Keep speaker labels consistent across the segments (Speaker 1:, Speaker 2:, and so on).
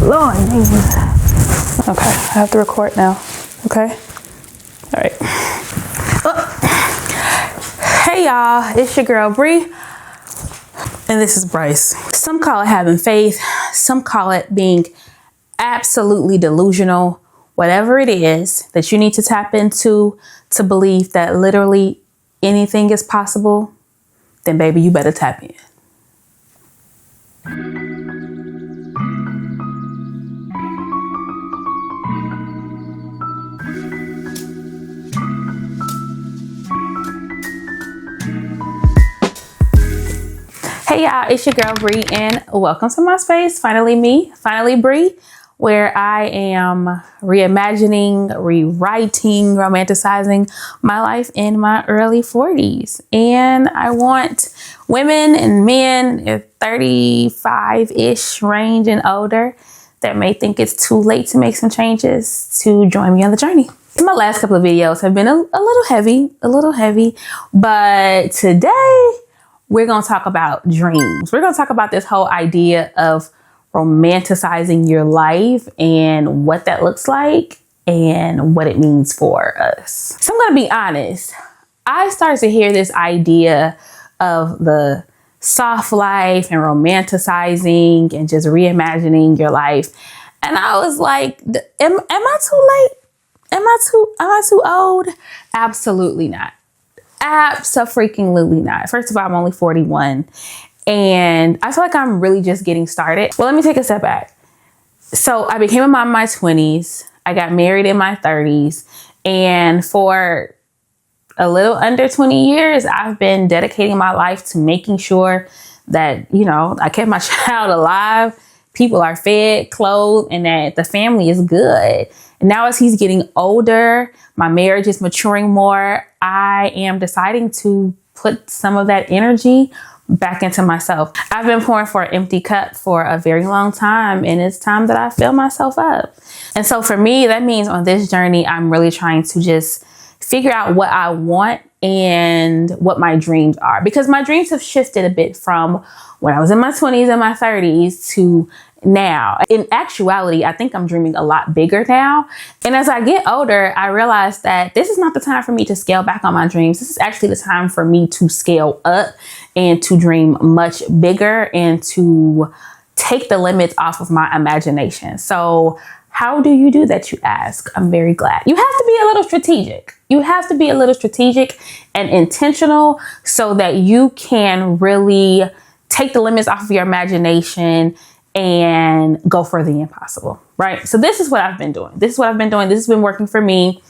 Speaker 1: Lord Jesus. Okay, I have to record now. Okay. All right. Hey y'all, it's your girl Bree, and this is Bryce. Some call it having faith. Some call it being absolutely delusional. Whatever it is that you need to tap into to believe that literally anything is possible, then baby, you better tap in. Hey y'all, it's your girl Bree, and welcome to my space. Finally me, finally Bree, where I am reimagining, rewriting, romanticizing my life in my early 40s. And I want women and men at 35-ish range and older that may think it's too late to make some changes to join me on the journey. My last couple of videos have been a little heavy, but today we're going to talk about dreams. We're going to talk about this whole idea of romanticizing your life and what that looks like and what it means for us. So I'm going to be honest. I started to hear this idea of the soft life and romanticizing and just reimagining your life. And I was like, am I too late? Am I too old? Absolutely not. Abso-freaking-lutely not. First of all, I'm only 41 and I feel like I'm really just getting started. Well, let me take a step back. So I became a mom in my 20s. I got married in my 30s. And for a little under 20 years, I've been dedicating my life to making sure that, I kept my child alive, people are fed, clothed, and that the family is good. And now as he's getting older, my marriage is maturing more, I am deciding to put some of that energy back into myself. I've been pouring for an empty cup for a very long time, and it's time that I fill myself up. And so for me, that means on this journey, I'm really trying to just figure out what I want and what my dreams are, because my dreams have shifted a bit from when I was in my 20s and my 30s to now. In actuality, I think I'm dreaming a lot bigger now. And as I get older, I realize that this is not the time for me to scale back on my dreams. This is actually the time for me to scale up and to dream much bigger and to take the limits off of my imagination. So how do you do that, you ask? I'm very glad. You have to be a little strategic. You have to be a little strategic and intentional so that you can really take the limits off of your imagination and go for the impossible, right? So this is what I've been doing. This has been working for me.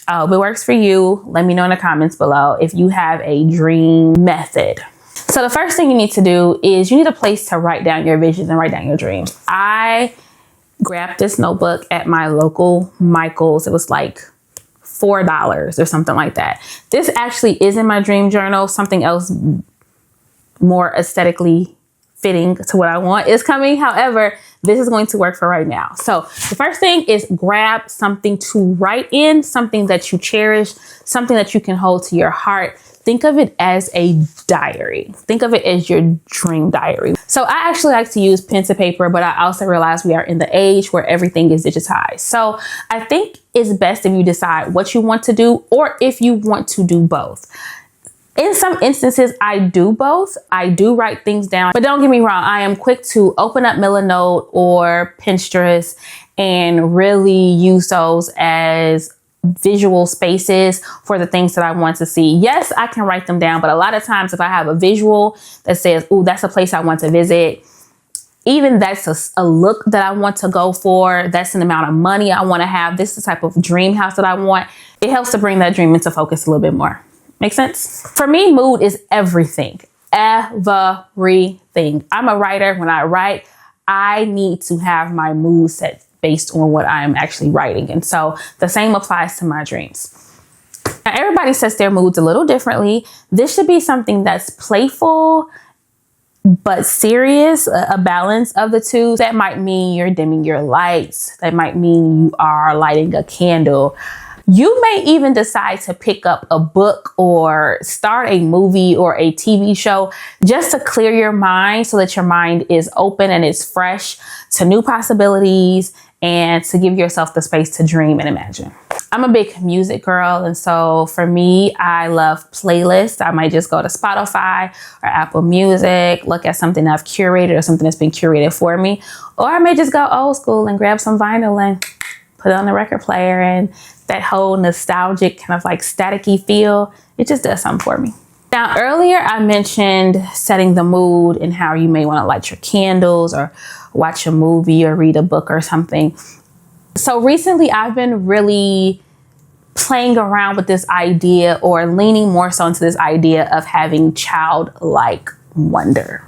Speaker 1: If it works for you, let me know in the comments below if you have a dream method. So the first thing you need to do is you need a place to write down your visions and write down your dreams. I grabbed this notebook at my local Michael's. It was like $4 or something like that. This actually is in my dream journal. Something else more aesthetically fitting to what I want is coming. However, this is going to work for right now. So the first thing is grab something to write in, something that you cherish, something that you can hold to your heart. Think of it as a diary. Think of it as your dream diary. So I actually like to use pen to paper, but I also realize we are in the age where everything is digitized. So I think it's best if you decide what you want to do or if you want to do both. In some instances, I do both. I do write things down, but don't get me wrong. I am quick to open up Milanote or Pinterest and really use those as visual spaces for the things that I want to see. Yes, I can write them down, but a lot of times if I have a visual that says, "Ooh, that's a place I want to visit," even that's a look that I want to go for, that's an amount of money I want to have, this is the type of dream house that I want, it helps to bring that dream into focus a little bit more. Make sense? For me, mood is everything. Everything. I'm a writer. When I write, I need to have my mood set based on what I'm actually writing. And so the same applies to my dreams. Now, everybody sets their moods a little differently. This should be something that's playful, but serious, a balance of the two. That might mean you're dimming your lights. That might mean you are lighting a candle. You may even decide to pick up a book or start a movie or a TV show just to clear your mind so that your mind is open and it's fresh to new possibilities and to give yourself the space to dream and imagine. I'm a big music girl, and so for me, I love playlists. I might just go to Spotify or Apple Music, look at something I've curated or something that's been curated for me, or I may just go old school and grab some vinyl and put it on the record player, and that whole nostalgic kind of like staticky feel, it just does something for me. Now, earlier I mentioned setting the mood and how you may want to light your candles or watch a movie or read a book or something. So recently I've been really playing around with this idea, or leaning more so into this idea of having childlike wonder.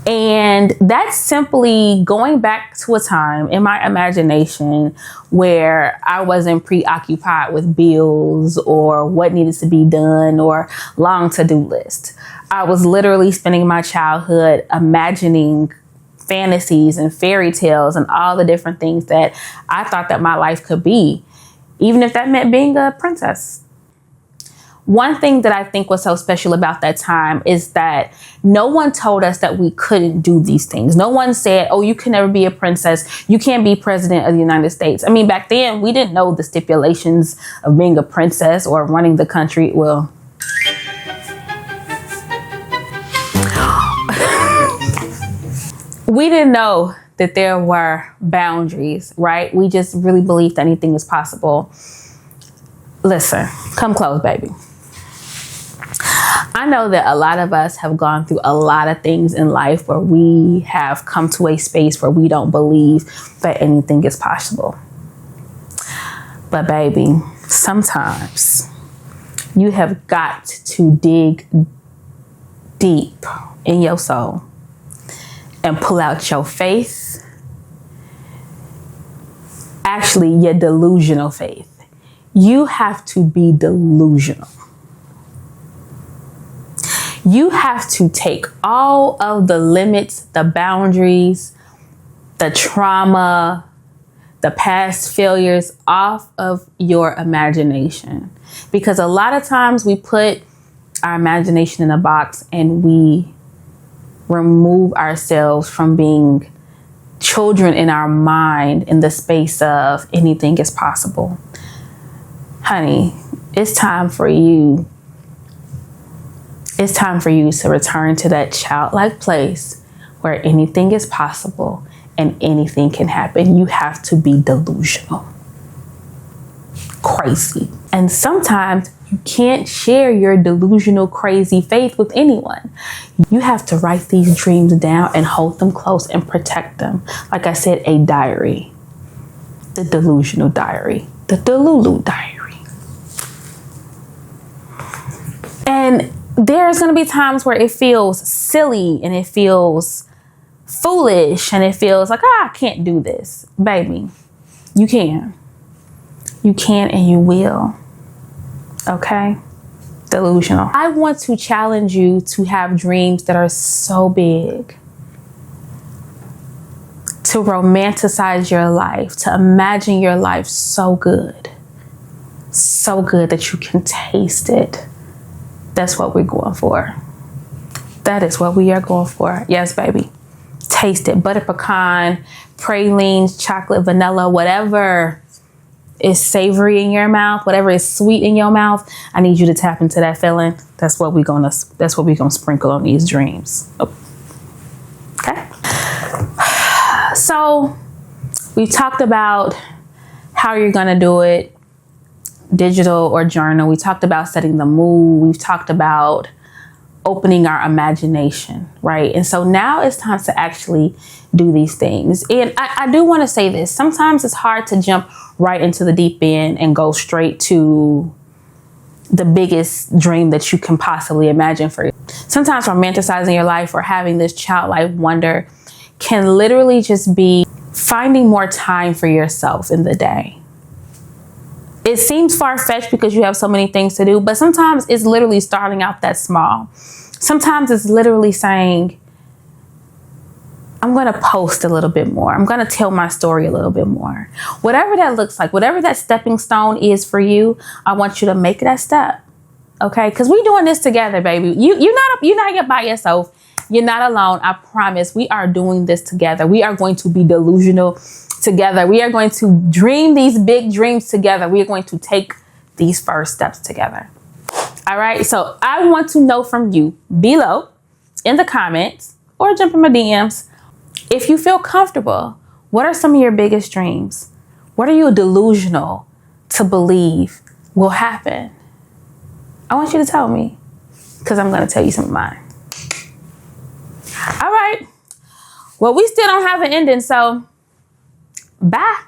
Speaker 1: And that's simply going back to a time in my imagination where I wasn't preoccupied with bills or what needed to be done or long to-do list. I was literally spending my childhood imagining fantasies and fairy tales and all the different things that I thought that my life could be, even if that meant being a princess. One thing that I think was so special about that time is that no one told us that we couldn't do these things. No one said, oh, you can never be a princess. You can't be president of the United States. I mean, back then we didn't know the stipulations of being a princess or running the country. Well, we didn't know that there were boundaries, right? We just really believed that anything is possible. Listen, come close, baby. I know that a lot of us have gone through a lot of things in life where we have come to a space where we don't believe that anything is possible. But baby, sometimes you have got to dig deep in your soul and pull out your faith, actually your delusional faith. You have to be delusional. You have to take all of the limits, the boundaries, the trauma, the past failures off of your imagination. Because a lot of times we put our imagination in a box and we remove ourselves from being children in our mind in the space of anything is possible. Honey, it's time for you. It's time for you to return to that childlike place where anything is possible and anything can happen. You have to be delusional. Crazy. And sometimes you can't share your delusional, crazy faith with anyone. You have to write these dreams down and hold them close and protect them. Like I said, a diary. The delusional diary. The Delulu diary. And there's going to be times where it feels silly and it feels foolish and it feels like, I can't do this. Baby, you can. You can and you will. Okay? Delusional. I want to challenge you to have dreams that are so big, to romanticize your life, to imagine your life so good that you can taste it. That's what we're going for. That is what we are going for. Yes, baby. Taste it. Butter pecan, pralines, chocolate, vanilla, whatever is savory in your mouth, whatever is sweet in your mouth. I need you to tap into that feeling. That's what we're gonna sprinkle on these dreams. Okay. So we've talked about how you're gonna do it. Digital or journal. We talked about setting the mood. We've talked about opening our imagination, right? And so now it's time to actually do these things. And I do want to say this. Sometimes it's hard to jump right into the deep end and go straight to the biggest dream that you can possibly imagine for you. Sometimes romanticizing your life or having this childlike wonder can literally just be finding more time for yourself in the day. It seems far-fetched because you have so many things to do, but sometimes it's literally starting out that small. Sometimes it's literally saying, I'm going to post a little bit more. I'm going to tell my story a little bit more. Whatever that looks like, whatever that stepping stone is for you, I want you to make that step. Okay? Because we're doing this together, baby. You're not yet by yourself. You're not alone. I promise. We are doing this together. We are going to be delusional together. We are going to dream these big dreams together. We are going to take these first steps together. All right. So I want to know from you below in the comments or jump in my DMs. If you feel comfortable, what are some of your biggest dreams? What are you delusional to believe will happen? I want you to tell me, because I'm going to tell you some of mine. All right. Well, we still don't have an ending, so bye.